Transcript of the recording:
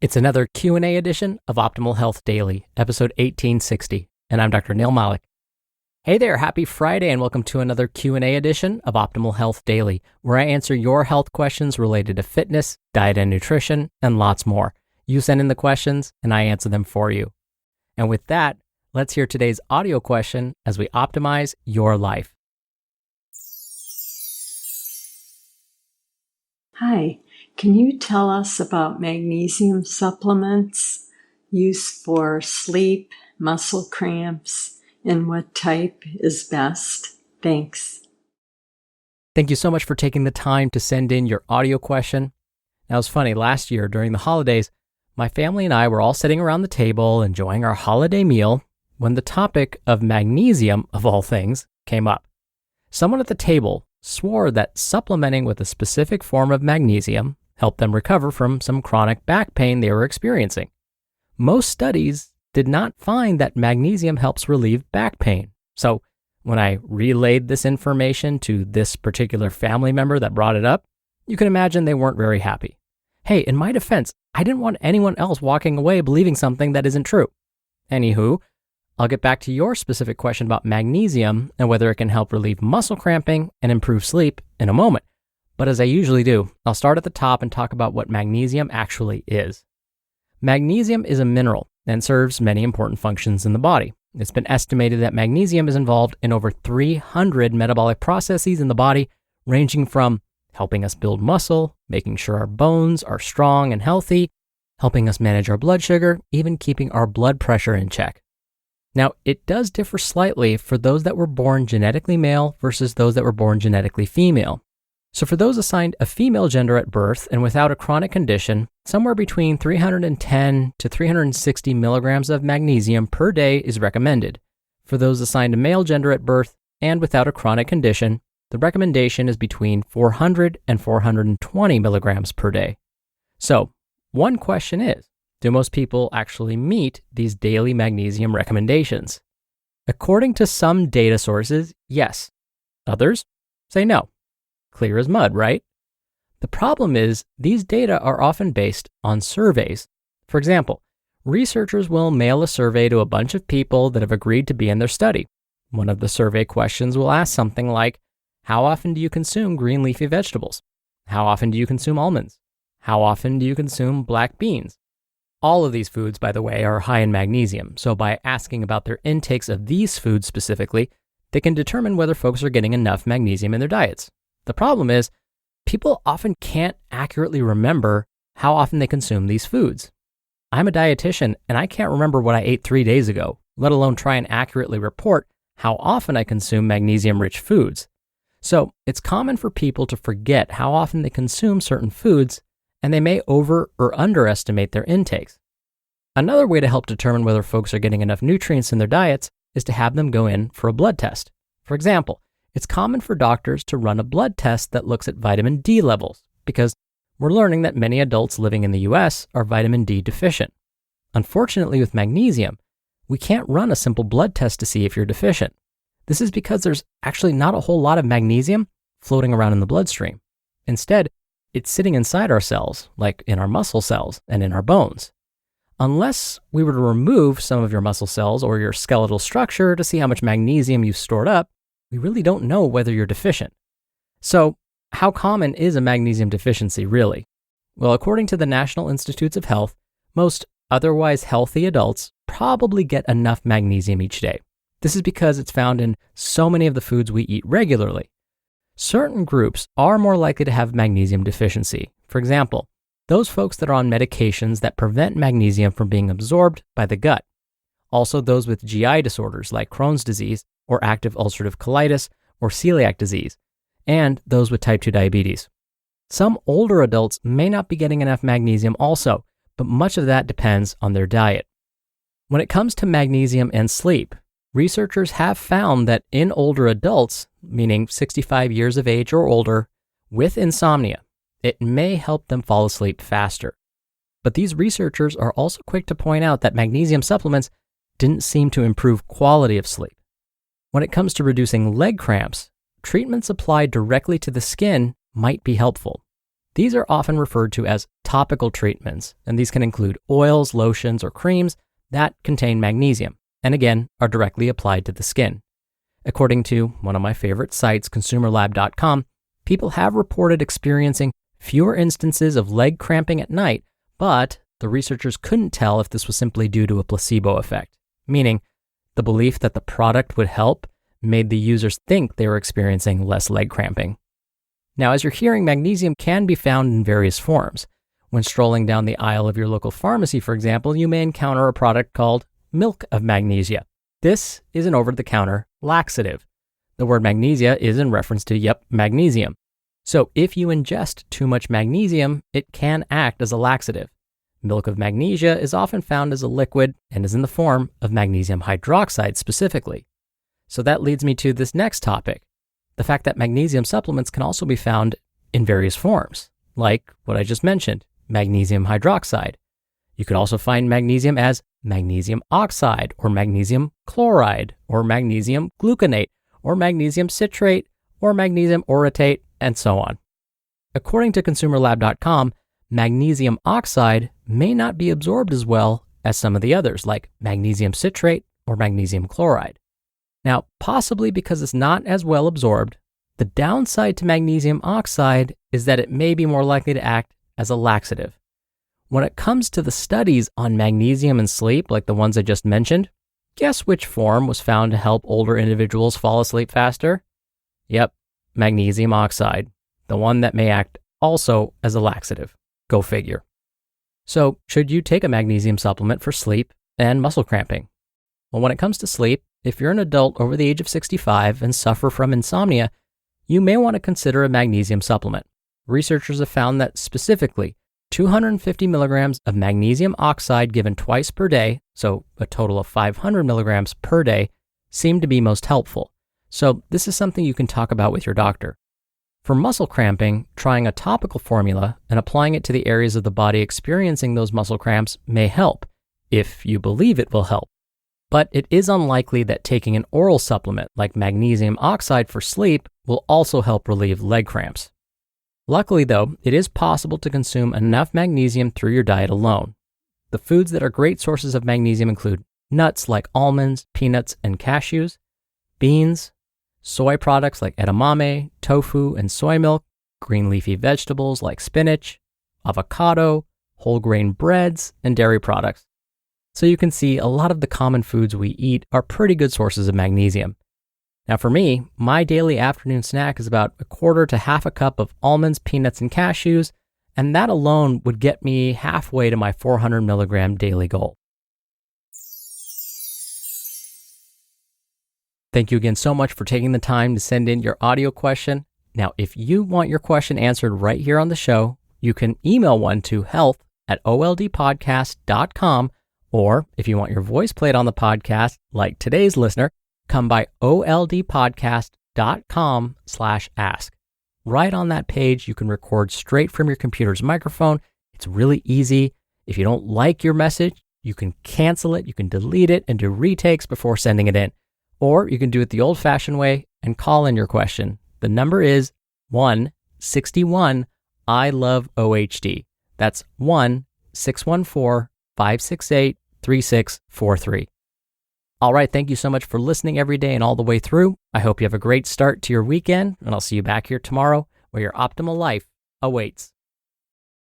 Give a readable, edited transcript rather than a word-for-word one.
It's another Q&A edition of Optimal Health Daily, episode 1860, and I'm Dr. Neil Malik. Hey there, happy Friday, and welcome to another Q&A edition of Optimal Health Daily, where I answer your health questions related to fitness, diet and nutrition, and lots more. You send in the questions, and I answer them for you. And with that, let's hear today's audio question as we optimize your life. Hi, can you tell us about magnesium supplements used for sleep, muscle cramps, and what type is best? Thanks. Thank you so much for taking the time to send in your audio question. Now, it's funny, last year during the holidays, my family and I were all sitting around the table enjoying our holiday meal when the topic of magnesium, of all things, came up. Someone at the table swore that supplementing with a specific form of magnesium helped them recover from some chronic back pain they were experiencing. Most studies did not find that magnesium helps relieve back pain. So when I relayed this information to this particular family member that brought it up, you can imagine they weren't very happy. Hey, in my defense, I didn't want anyone else walking away believing something that isn't true. Anywho, I'll get back to your specific question about magnesium and whether it can help relieve muscle cramping and improve sleep in a moment. But as I usually do, I'll start at the top and talk about what magnesium actually is. Magnesium is a mineral and serves many important functions in the body. It's been estimated that magnesium is involved in over 300 metabolic processes in the body, ranging from helping us build muscle, making sure our bones are strong and healthy, helping us manage our blood sugar, even keeping our blood pressure in check. Now, it does differ slightly for those that were born genetically male versus those that were born genetically female. So for those assigned a female gender at birth and without a chronic condition, somewhere between 310 to 360 milligrams of magnesium per day is recommended. For those assigned a male gender at birth and without a chronic condition, the recommendation is between 400 and 420 milligrams per day. So, one question is, do most people actually meet these daily magnesium recommendations? According to some data sources, yes. Others say no. Clear as mud, right? The problem is these data are often based on surveys. For example, researchers will mail a survey to a bunch of people that have agreed to be in their study. One of the survey questions will ask something like, how often do you consume green leafy vegetables? How often do you consume almonds? How often do you consume black beans? All of these foods, by the way, are high in magnesium, so by asking about their intakes of these foods specifically, they can determine whether folks are getting enough magnesium in their diets. The problem is, people often can't accurately remember how often they consume these foods. I'm a dietitian, and I can't remember what I ate 3 days ago, let alone try and accurately report how often I consume magnesium-rich foods. So it's common for people to forget how often they consume certain foods, and they may over or underestimate their intakes. Another way to help determine whether folks are getting enough nutrients in their diets is to have them go in for a blood test. For example, it's common for doctors to run a blood test that looks at vitamin D levels because we're learning that many adults living in the US are vitamin D deficient. Unfortunately, with magnesium, we can't run a simple blood test to see if you're deficient. This is because there's actually not a whole lot of magnesium floating around in the bloodstream. Instead, it's sitting inside our cells, like in our muscle cells and in our bones. Unless we were to remove some of your muscle cells or your skeletal structure to see how much magnesium you've stored up, we really don't know whether you're deficient. So, how common is a magnesium deficiency really? Well, according to the National Institutes of Health, most otherwise healthy adults probably get enough magnesium each day. This is because it's found in so many of the foods we eat regularly. Certain groups are more likely to have magnesium deficiency. For example, those folks that are on medications that prevent magnesium from being absorbed by the gut. Also those with GI disorders like Crohn's disease or active ulcerative colitis or celiac disease, and those with type 2 diabetes. Some older adults may not be getting enough magnesium also, but much of that depends on their diet. When it comes to magnesium and sleep, researchers have found that in older adults, meaning 65 years of age or older, with insomnia, it may help them fall asleep faster. But these researchers are also quick to point out that magnesium supplements didn't seem to improve quality of sleep. When it comes to reducing leg cramps, treatments applied directly to the skin might be helpful. These are often referred to as topical treatments, and these can include oils, lotions, or creams that contain magnesium, and again, are directly applied to the skin. According to one of my favorite sites, consumerlab.com, people have reported experiencing fewer instances of leg cramping at night, but the researchers couldn't tell if this was simply due to a placebo effect, meaning the belief that the product would help made the users think they were experiencing less leg cramping. Now, as you're hearing, magnesium can be found in various forms. When strolling down the aisle of your local pharmacy, for example, you may encounter a product called milk of magnesia. This is an over-the-counter laxative. The word magnesia is in reference to, magnesium. So if you ingest too much magnesium, it can act as a laxative. Milk of magnesia is often found as a liquid and is in the form of magnesium hydroxide specifically. So that leads me to this next topic, the fact that magnesium supplements can also be found in various forms, like what I just mentioned, magnesium hydroxide. You could also find magnesium as magnesium oxide or magnesium chloride or magnesium gluconate or magnesium citrate or magnesium orotate and so on. According to consumerlab.com, magnesium oxide may not be absorbed as well as some of the others like magnesium citrate or magnesium chloride. Now, possibly because it's not as well absorbed, the downside to magnesium oxide is that it may be more likely to act as a laxative. When it comes to the studies on magnesium and sleep, like the ones I just mentioned, guess which form was found to help older individuals fall asleep faster? Yep, magnesium oxide, the one that may act also as a laxative. Go figure. So, should you take a magnesium supplement for sleep and muscle cramping? Well, when it comes to sleep, if you're an adult over the age of 65 and suffer from insomnia, you may want to consider a magnesium supplement. Researchers have found that specifically 250 milligrams of magnesium oxide given twice per day, so a total of 500 milligrams per day, seem to be most helpful. So this is something you can talk about with your doctor. For muscle cramping, trying a topical formula and applying it to the areas of the body experiencing those muscle cramps may help, if you believe it will help. But it is unlikely that taking an oral supplement like magnesium oxide for sleep will also help relieve leg cramps. Luckily though, it is possible to consume enough magnesium through your diet alone. The foods that are great sources of magnesium include nuts like almonds, peanuts, and cashews, beans, soy products like edamame, tofu, and soy milk, green leafy vegetables like spinach, avocado, whole grain breads, and dairy products. So you can see a lot of the common foods we eat are pretty good sources of magnesium. Now for me, my daily afternoon snack is about 1/4 to 1/2 cup of almonds, peanuts, and cashews, and that alone would get me halfway to my 400 milligram daily goal. Thank you again so much for taking the time to send in your audio question. Now, if you want your question answered right here on the show, you can email one to health@oldpodcast.com, or if you want your voice played on the podcast, like today's listener, come by oldpodcast.com/ask. Right on that page, you can record straight from your computer's microphone. It's really easy. If you don't like your message, you can cancel it, you can delete it, and do retakes before sending it in. Or you can do it the old-fashioned way and call in your question. The number is 1-61-I-LOVE-OHD. That's 1-614-568-3643. All right, thank you so much for listening every day and all the way through. I hope you have a great start to your weekend, and I'll see you back here tomorrow where your optimal life awaits.